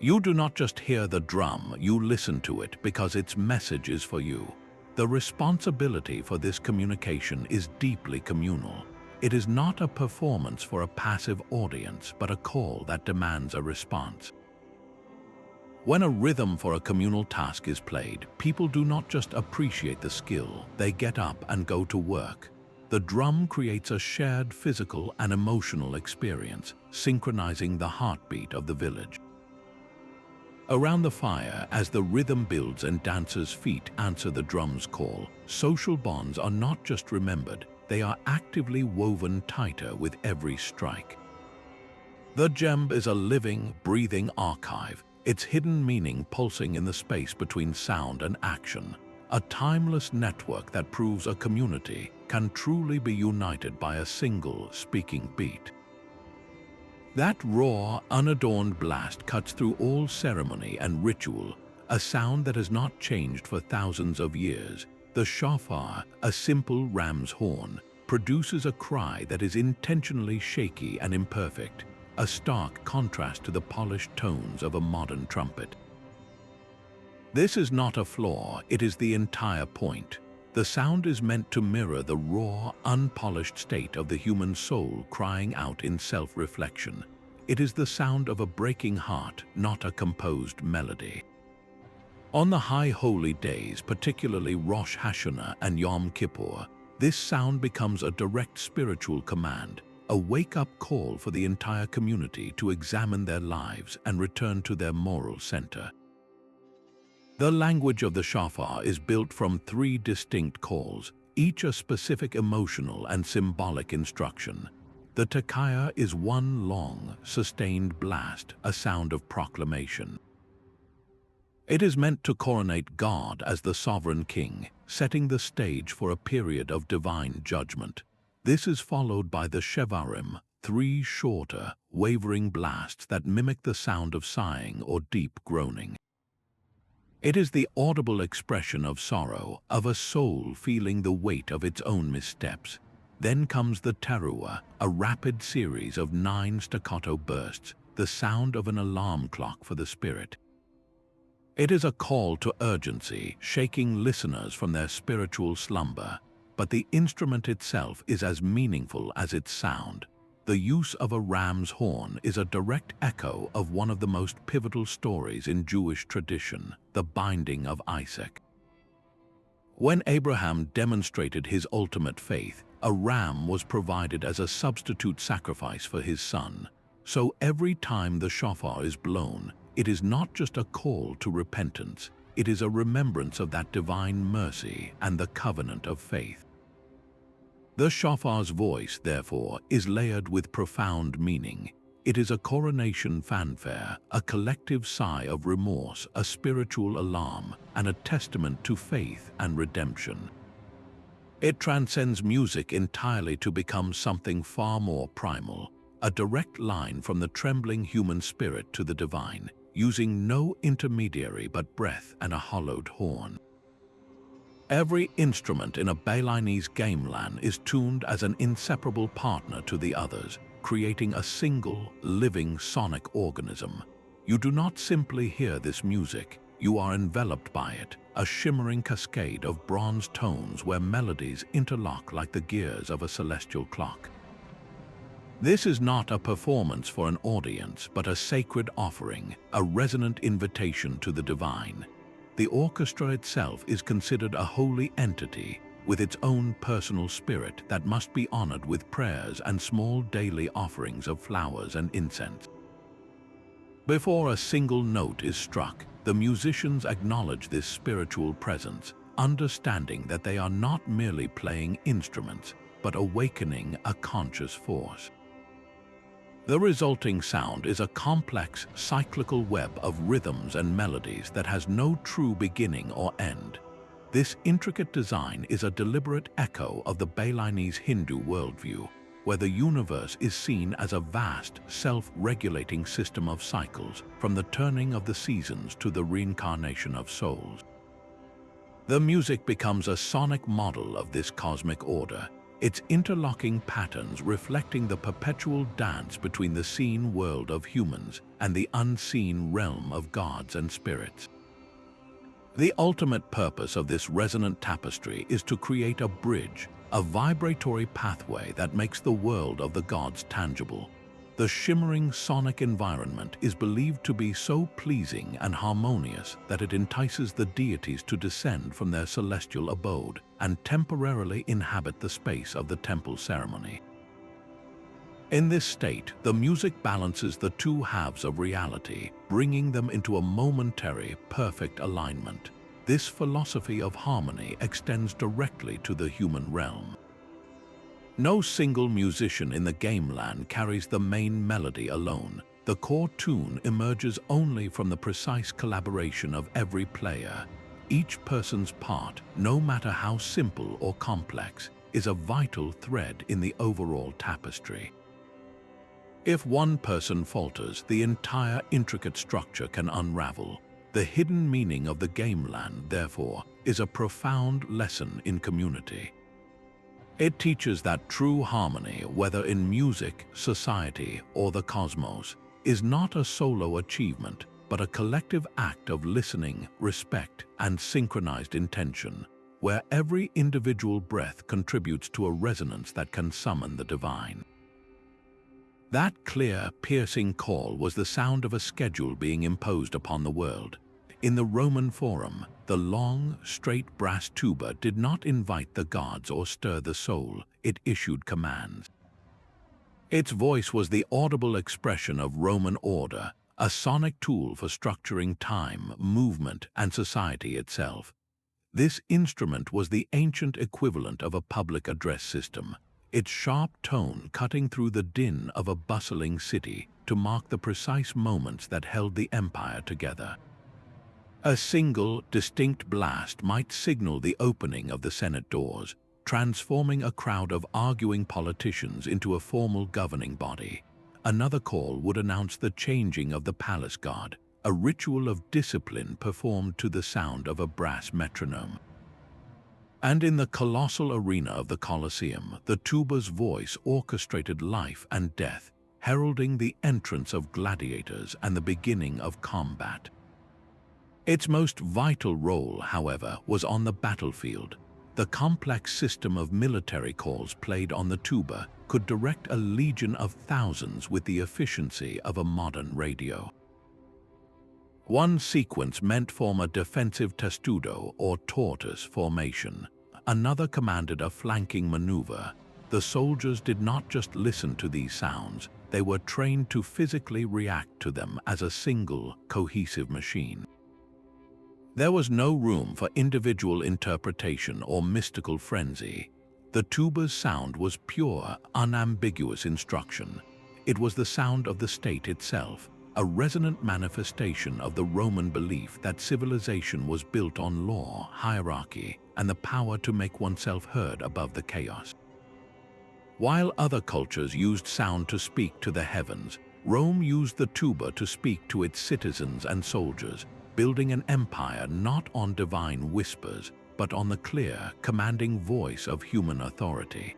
You do not just hear the drum, you listen to it because its message is for you. The responsibility for this communication is deeply communal. It is not a performance for a passive audience, but a call that demands a response. When a rhythm for a communal task is played, people do not just appreciate the skill, they get up and go to work. The drum creates a shared physical and emotional experience, synchronizing the heartbeat of the village. Around the fire, as the rhythm builds and dancers' feet answer the drum's call, social bonds are not just remembered, they are actively woven tighter with every strike. The Djembe is a living, breathing archive, its hidden meaning pulsing in the space between sound and action, a timeless network that proves a community can truly be united by a single speaking beat. That raw, unadorned blast cuts through all ceremony and ritual, a sound that has not changed for thousands of years. The shofar, a simple ram's horn, produces a cry that is intentionally shaky and imperfect, a stark contrast to the polished tones of a modern trumpet. This is not a flaw, it is the entire point. The sound is meant to mirror the raw, unpolished state of the human soul crying out in self-reflection. It is the sound of a breaking heart, not a composed melody. On the high holy days, particularly Rosh Hashanah and Yom Kippur, this sound becomes a direct spiritual command, a wake-up call for the entire community to examine their lives and return to their moral center. The language of the shofar is built from 3 distinct calls, each a specific emotional and symbolic instruction. The tekaya is one long, sustained blast, a sound of proclamation. It is meant to coronate God as the sovereign king, setting the stage for a period of divine judgment. This is followed by the shevarim, 3 shorter, wavering blasts that mimic the sound of sighing or deep groaning. It is the audible expression of sorrow, of a soul feeling the weight of its own missteps. Then comes the teruah, a rapid series of 9 staccato bursts, the sound of an alarm clock for the spirit. It is a call to urgency, shaking listeners from their spiritual slumber, but the instrument itself is as meaningful as its sound. The use of a ram's horn is a direct echo of one of the most pivotal stories in Jewish tradition, the binding of Isaac. When Abraham demonstrated his ultimate faith, a ram was provided as a substitute sacrifice for his son. So every time the shofar is blown, it is not just a call to repentance, it is a remembrance of that divine mercy and the covenant of faith. The shofar's voice, therefore, is layered with profound meaning. It is a coronation fanfare, a collective sigh of remorse, a spiritual alarm, and a testament to faith and redemption. It transcends music entirely to become something far more primal, a direct line from the trembling human spirit to the divine, using no intermediary but breath and a hollowed horn. Every instrument in a Balinese gamelan is tuned as an inseparable partner to the others, creating a single, living sonic organism. You do not simply hear this music, you are enveloped by it, a shimmering cascade of bronze tones where melodies interlock like the gears of a celestial clock. This is not a performance for an audience, but a sacred offering, a resonant invitation to the divine. The orchestra itself is considered a holy entity with its own personal spirit that must be honored with prayers and small daily offerings of flowers and incense. Before a single note is struck, the musicians acknowledge this spiritual presence, understanding that they are not merely playing instruments, but awakening a conscious force. The resulting sound is a complex, cyclical web of rhythms and melodies that has no true beginning or end. This intricate design is a deliberate echo of the Balinese Hindu worldview, where the universe is seen as a vast, self-regulating system of cycles, from the turning of the seasons to the reincarnation of souls. The music becomes a sonic model of this cosmic order, its interlocking patterns reflecting the perpetual dance between the seen world of humans and the unseen realm of gods and spirits. The ultimate purpose of this resonant tapestry is to create a bridge, a vibratory pathway that makes the world of the gods tangible. The shimmering sonic environment is believed to be so pleasing and harmonious that it entices the deities to descend from their celestial abode and temporarily inhabit the space of the temple ceremony. In this state, the music balances the two halves of reality, bringing them into a momentary, perfect alignment. This philosophy of harmony extends directly to the human realm. No single musician in the gameland carries the main melody alone. The core tune emerges only from the precise collaboration of every player. Each person's part, no matter how simple or complex, is a vital thread in the overall tapestry. If one person falters, the entire intricate structure can unravel. The hidden meaning of the gameland, therefore, is a profound lesson in community. It teaches that true harmony, whether in music, society, or the cosmos, is not a solo achievement, but a collective act of listening, respect, and synchronized intention, where every individual breath contributes to a resonance that can summon the divine. That clear, piercing call was the sound of a schedule being imposed upon the world. In the Roman Forum, the long, straight brass tuba did not invite the gods or stir the soul, it issued commands. Its voice was the audible expression of Roman order, a sonic tool for structuring time, movement, and society itself. This instrument was the ancient equivalent of a public address system, its sharp tone cutting through the din of a bustling city to mark the precise moments that held the empire together. A single, distinct blast might signal the opening of the Senate doors, transforming a crowd of arguing politicians into a formal governing body. Another call would announce the changing of the palace guard, a ritual of discipline performed to the sound of a brass metronome. And in the colossal arena of the Colosseum, the tuba's voice orchestrated life and death, heralding the entrance of gladiators and the beginning of combat. Its most vital role, however, was on the battlefield. The complex system of military calls played on the tuba could direct a legion of thousands with the efficiency of a modern radio. One sequence meant form a defensive testudo or tortoise formation. Another commanded a flanking maneuver. The soldiers did not just listen to these sounds, they were trained to physically react to them as a single, cohesive machine. There was no room for individual interpretation or mystical frenzy. The tuba's sound was pure, unambiguous instruction. It was the sound of the state itself, a resonant manifestation of the Roman belief that civilization was built on law, hierarchy, and the power to make oneself heard above the chaos. While other cultures used sound to speak to the heavens, Rome used the tuba to speak to its citizens and soldiers, building an empire not on divine whispers, but on the clear, commanding voice of human authority.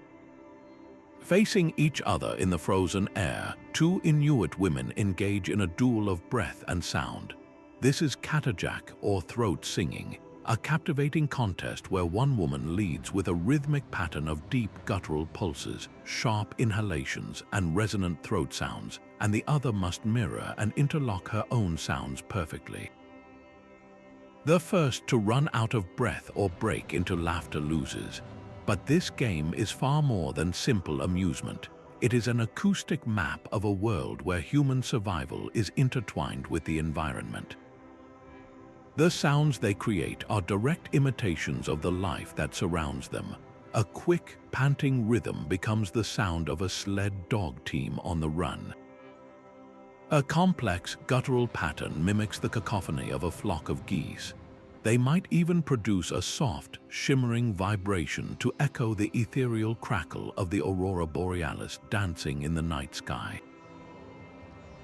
Facing each other in the frozen air, two Inuit women engage in a duel of breath and sound. This is katajak, or throat singing, a captivating contest where one woman leads with a rhythmic pattern of deep guttural pulses, sharp inhalations, and resonant throat sounds, and the other must mirror and interlock her own sounds perfectly. The first to run out of breath or break into laughter loses. But this game is far more than simple amusement. It is an acoustic map of a world where human survival is intertwined with the environment. The sounds they create are direct imitations of the life that surrounds them. A quick, panting rhythm becomes the sound of a sled dog team on the run. A complex, guttural pattern mimics the cacophony of a flock of geese. They might even produce a soft, shimmering vibration to echo the ethereal crackle of the aurora borealis dancing in the night sky.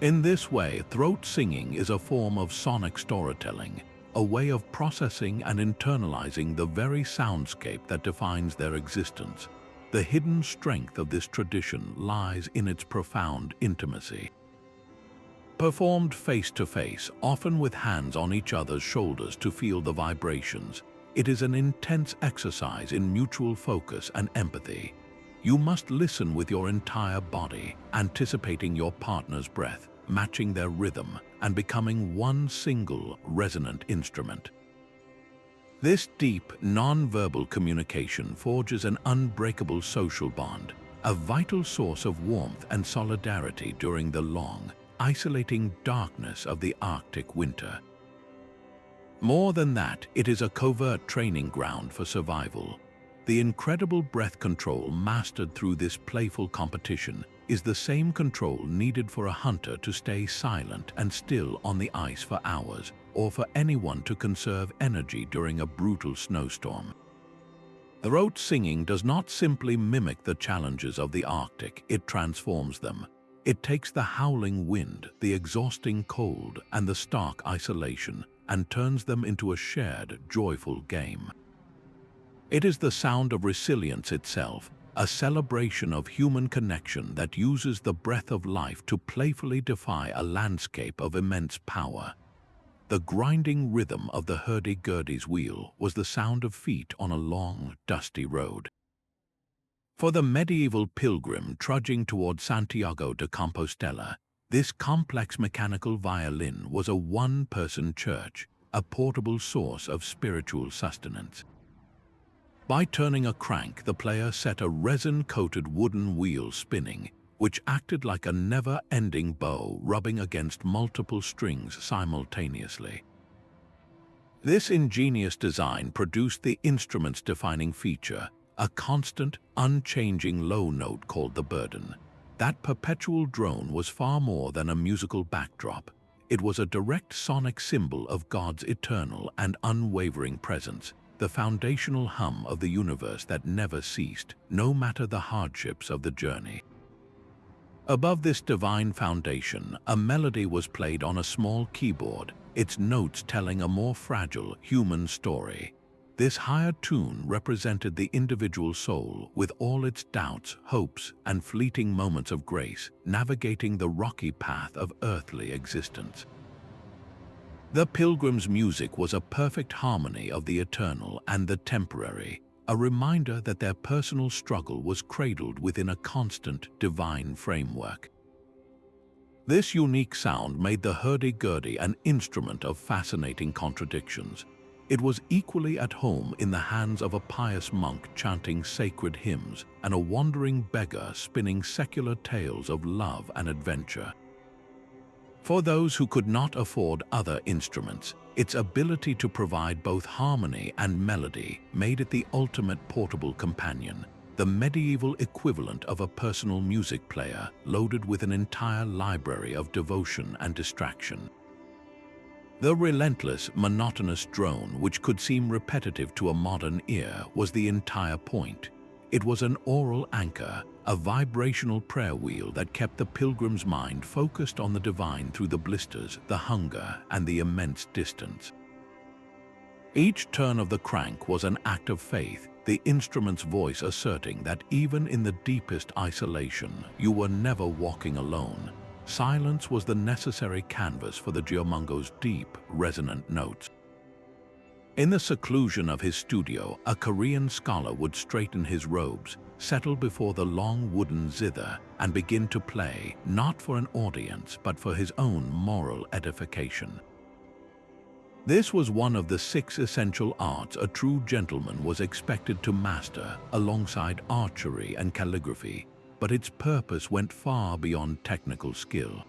In this way, throat singing is a form of sonic storytelling, a way of processing and internalizing the very soundscape that defines their existence. The hidden strength of this tradition lies in its profound intimacy. Performed face-to-face, often with hands on each other's shoulders to feel the vibrations, it is an intense exercise in mutual focus and empathy. You must listen with your entire body, anticipating your partner's breath, matching their rhythm, and becoming one single, resonant instrument. This deep, non-verbal communication forges an unbreakable social bond, a vital source of warmth and solidarity during the long, isolating darkness of the Arctic winter. More than that, it is a covert training ground for survival. The incredible breath control mastered through this playful competition is the same control needed for a hunter to stay silent and still on the ice for hours, or for anyone to conserve energy during a brutal snowstorm. The rote singing does not simply mimic the challenges of the Arctic, it transforms them. It takes the howling wind, the exhausting cold, and the stark isolation, and turns them into a shared, joyful game. It is the sound of resilience itself, a celebration of human connection that uses the breath of life to playfully defy a landscape of immense power. The grinding rhythm of the Hurdy-Gurdy's wheel was the sound of feet on a long, dusty road. For the medieval pilgrim trudging toward Santiago de Compostela, this complex mechanical violin was a one-person church, a portable source of spiritual sustenance. By turning a crank, the player set a resin-coated wooden wheel spinning, which acted like a never-ending bow rubbing against multiple strings simultaneously. This ingenious design produced the instrument's defining feature, a constant, unchanging low note called the burden. That perpetual drone was far more than a musical backdrop. It was a direct sonic symbol of God's eternal and unwavering presence, the foundational hum of the universe that never ceased, no matter the hardships of the journey. Above this divine foundation, a melody was played on a small keyboard, its notes telling a more fragile, human story. This higher tune represented the individual soul with all its doubts, hopes, and fleeting moments of grace, navigating the rocky path of earthly existence. The pilgrim's music was a perfect harmony of the eternal and the temporary, a reminder that their personal struggle was cradled within a constant, divine framework. This unique sound made the Hurdy-Gurdy an instrument of fascinating contradictions. It was equally at home in the hands of a pious monk chanting sacred hymns and a wandering beggar spinning secular tales of love and adventure. For those who could not afford other instruments, its ability to provide both harmony and melody made it the ultimate portable companion, the medieval equivalent of a personal music player loaded with an entire library of devotion and distraction. The relentless, monotonous drone, which could seem repetitive to a modern ear, was the entire point. It was an aural anchor, a vibrational prayer wheel that kept the pilgrim's mind focused on the divine through the blisters, the hunger, and the immense distance. Each turn of the crank was an act of faith, the instrument's voice asserting that even in the deepest isolation, you were never walking alone. Silence was the necessary canvas for the geomungo's deep, resonant notes. In the seclusion of his studio, a Korean scholar would straighten his robes, settle before the long wooden zither, and begin to play, not for an audience, but for his own moral edification. This was one of the 6 essential arts a true gentleman was expected to master, alongside archery and calligraphy, but its purpose went far beyond technical skill.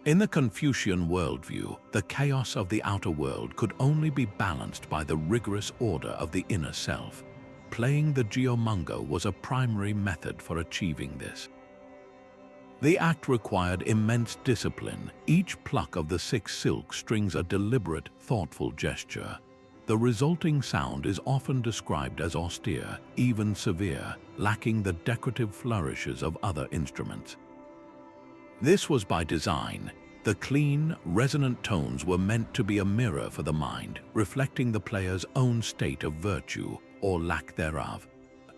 In the Confucian worldview, the chaos of the outer world could only be balanced by the rigorous order of the inner self. Playing the geomungo was a primary method for achieving this. The act required immense discipline, each pluck of the 6 silk strings a deliberate, thoughtful gesture. The resulting sound is often described as austere, even severe, lacking the decorative flourishes of other instruments. This was by design. The clean, resonant tones were meant to be a mirror for the mind, reflecting the player's own state of virtue, or lack thereof.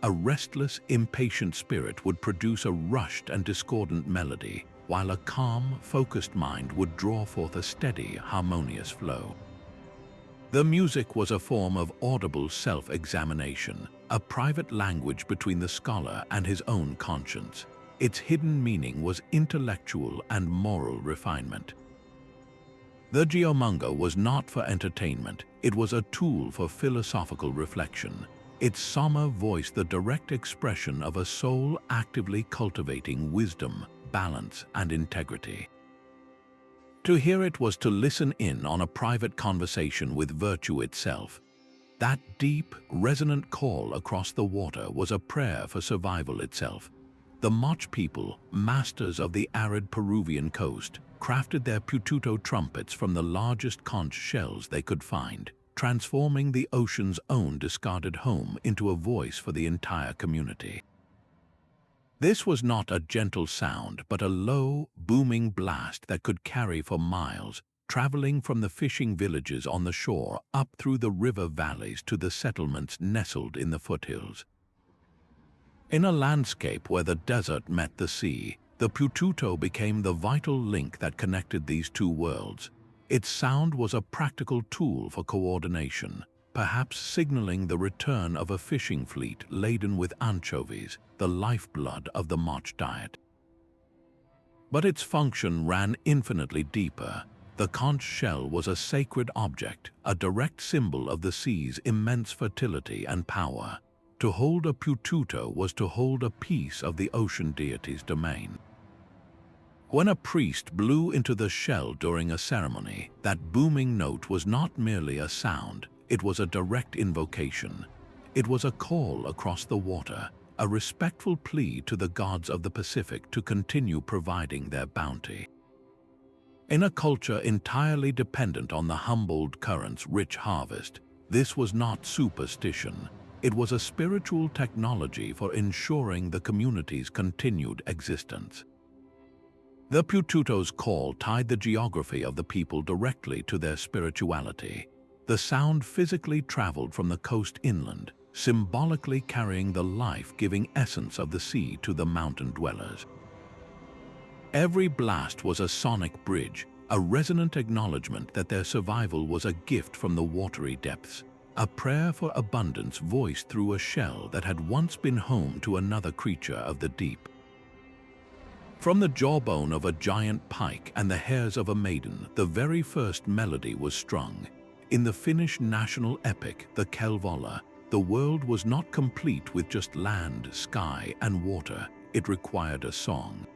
A restless, impatient spirit would produce a rushed and discordant melody, while a calm, focused mind would draw forth a steady, harmonious flow. The music was a form of audible self-examination, a private language between the scholar and his own conscience. Its hidden meaning was intellectual and moral refinement. The geomungo was not for entertainment, it was a tool for philosophical reflection. its somber voice the direct expression of a soul actively cultivating wisdom, balance, and integrity. To hear it was to listen in on a private conversation with virtue itself. That deep, resonant call across the water was a prayer for survival itself. The Moch people, masters of the arid Peruvian coast, crafted their pututo trumpets from the largest conch shells they could find, transforming the ocean's own discarded home into a voice for the entire community. This was not a gentle sound, but a low, booming blast that could carry for miles, traveling from the fishing villages on the shore up through the river valleys to the settlements nestled in the foothills. In a landscape where the desert met the sea, the pututo became the vital link that connected these two worlds. Its sound was a practical tool for coordination, perhaps signaling the return of a fishing fleet laden with anchovies, the lifeblood of the Moch diet. But its function ran infinitely deeper. The conch shell was a sacred object, a direct symbol of the sea's immense fertility and power. To hold a pututo was to hold a piece of the ocean deity's domain. When a priest blew into the shell during a ceremony, that booming note was not merely a sound, it was a direct invocation. It was a call across the water, a respectful plea to the gods of the Pacific to continue providing their bounty. In a culture entirely dependent on the Humboldt Current's rich harvest, this was not superstition. It was a spiritual technology for ensuring the community's continued existence. The pututo's call tied the geography of the people directly to their spirituality. The sound physically traveled from the coast inland, symbolically carrying the life-giving essence of the sea to the mountain dwellers. Every blast was a sonic bridge, a resonant acknowledgement that their survival was a gift from the watery depths. A prayer for abundance voiced through a shell that had once been home to another creature of the deep. From the jawbone of a giant pike and the hairs of a maiden, the very first melody was strung. In the Finnish national epic, the Kalevala, the world was not complete with just land, sky, and water. It required a song.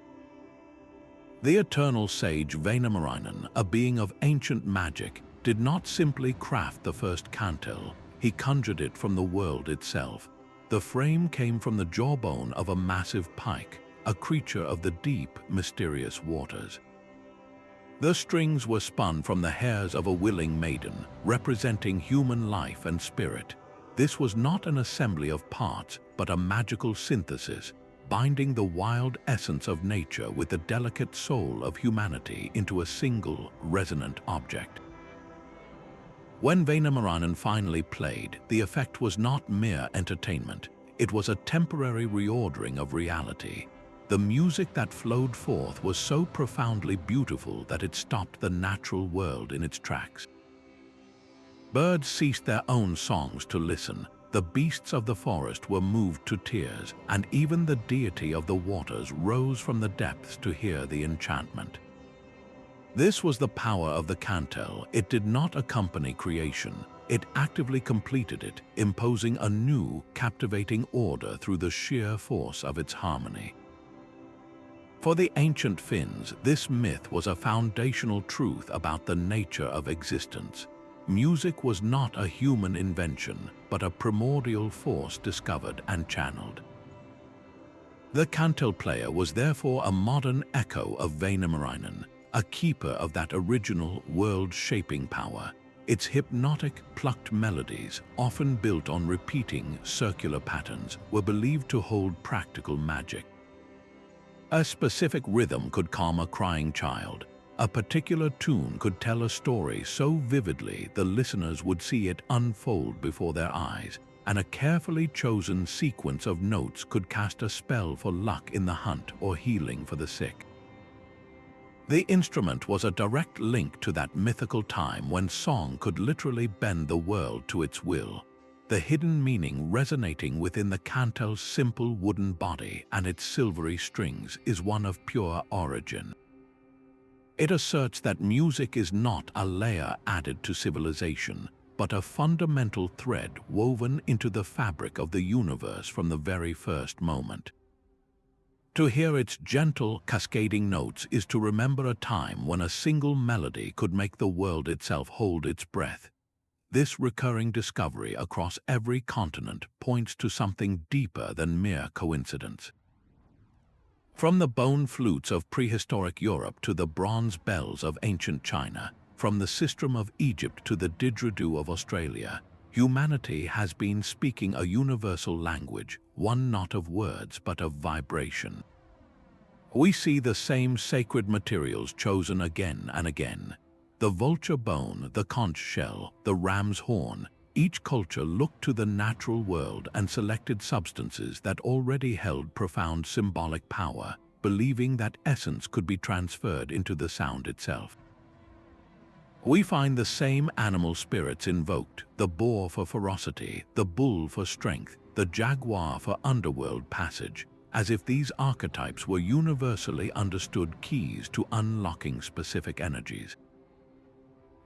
The eternal sage Veena, a being of ancient magic, did not simply craft the first kantele, he conjured it from the world itself. The frame came from the jawbone of a massive pike, a creature of the deep, mysterious waters. The strings were spun from the hairs of a willing maiden, representing human life and spirit. This was not an assembly of parts, but a magical synthesis, binding the wild essence of nature with the delicate soul of humanity into a single, resonant object. When Veena finally played, the effect was not mere entertainment. It was a temporary reordering of reality. The music that flowed forth was so profoundly beautiful that it stopped the natural world in its tracks. Birds ceased their own songs to listen. The beasts of the forest were moved to tears, and even the deity of the waters rose from the depths to hear the enchantment. This was the power of the kantele. It did not accompany creation. It actively completed it, imposing a new, captivating order through the sheer force of its harmony. For the ancient Finns, this myth was a foundational truth about the nature of existence. Music was not a human invention, but a primordial force discovered and channeled. The kantele player was therefore a modern echo of Veena, a keeper of that original world-shaping power. Its hypnotic, plucked melodies, often built on repeating circular patterns, were believed to hold practical magic. A specific rhythm could calm a crying child. A particular tune could tell a story so vividly the listeners would see it unfold before their eyes, and a carefully chosen sequence of notes could cast a spell for luck in the hunt or healing for the sick. The instrument was a direct link to that mythical time when song could literally bend the world to its will, the hidden meaning resonating within the kantele's simple wooden body and its silvery strings is one of pure origin. It asserts that music is not a layer added to civilization, but but a fundamental thread woven into the fabric of the universe from the very first moment. To hear its gentle, cascading notes is to remember a time when a single melody could make the world itself hold its breath. This recurring discovery across every continent points to something deeper than mere coincidence. From the bone flutes of prehistoric Europe to the bronze bells of ancient China, from the Sistrum of Egypt to the Didgeridoo of Australia, humanity has been speaking a universal language, one not of words but of vibration. We see the same sacred materials chosen again and again. The vulture bone, the conch shell, the ram's horn. Each culture looked to the natural world and selected substances that already held profound symbolic power, believing that essence could be transferred into the sound itself. We find the same animal spirits invoked, the boar for ferocity, the bull for strength, the jaguar for underworld passage, as if these archetypes were universally understood keys to unlocking specific energies.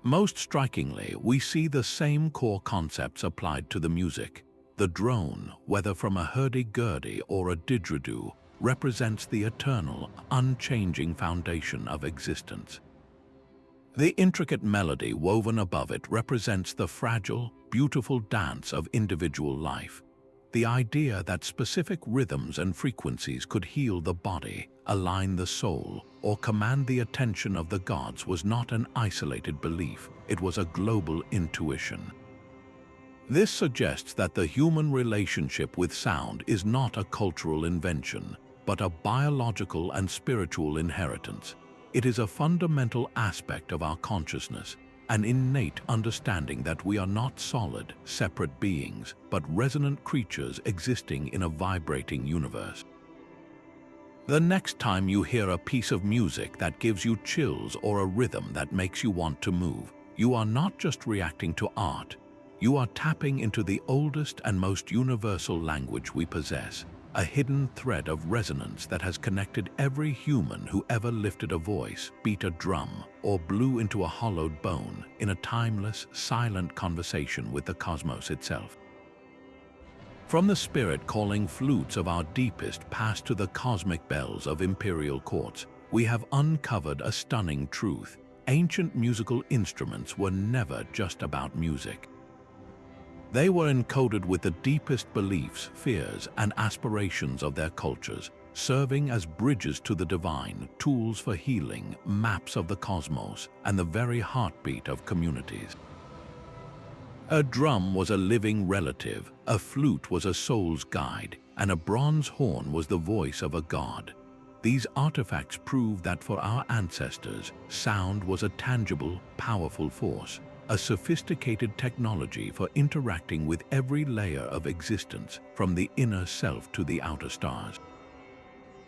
Most strikingly, we see the same core concepts applied to the music. The drone, whether from a hurdy-gurdy or a didgeridoo, represents the eternal, unchanging foundation of existence. The intricate melody woven above it represents the fragile, beautiful dance of individual life. The idea that specific rhythms and frequencies could heal the body, align the soul, or command the attention of the gods was not an isolated belief, it was a global intuition. This suggests that the human relationship with sound is not a cultural invention, but a biological and spiritual inheritance. It is a fundamental aspect of our consciousness, an innate understanding that we are not solid, separate beings, but resonant creatures existing in a vibrating universe. The next time you hear a piece of music that gives you chills or a rhythm that makes you want to move, you are not just reacting to art, you are tapping into the oldest and most universal language we possess, a hidden thread of resonance that has connected every human who ever lifted a voice, beat a drum, or blew into a hollowed bone in a timeless, silent conversation with the cosmos itself. From the spirit-calling flutes of our deepest past to the cosmic bells of imperial courts, we have uncovered a stunning truth. Ancient musical instruments were never just about music. They were encoded with the deepest beliefs, fears, and aspirations of their cultures, serving as bridges to the divine, tools for healing, maps of the cosmos, and the very heartbeat of communities. A drum was a living relative, a flute was a soul's guide, and a bronze horn was the voice of a god. These artifacts prove that for our ancestors, sound was a tangible, powerful force, a sophisticated technology for interacting with every layer of existence, from the inner self to the outer stars.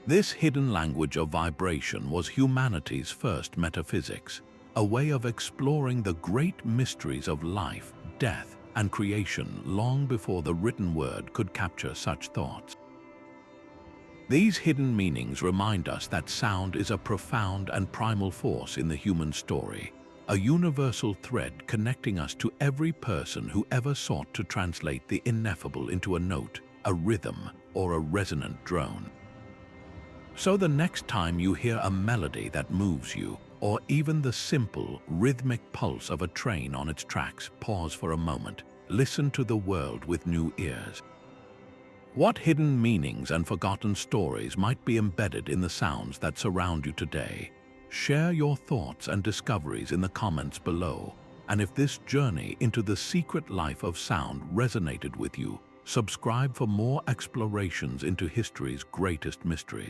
This hidden language of vibration was humanity's first metaphysics, a way of exploring the great mysteries of life, death, and creation long before the written word could capture such thoughts. These hidden meanings remind us that sound is a profound and primal force in the human story, a universal thread connecting us to every person who ever sought to translate the ineffable into a note, a rhythm, or a resonant drone. So the next time you hear a melody that moves you, or even the simple, rhythmic pulse of a train on its tracks, pause for a moment, listen to the world with new ears. What hidden meanings and forgotten stories might be embedded in the sounds that surround you today? Share your thoughts and discoveries in the comments below, and if this journey into the secret life of sound resonated with you, subscribe for more explorations into history's greatest mysteries.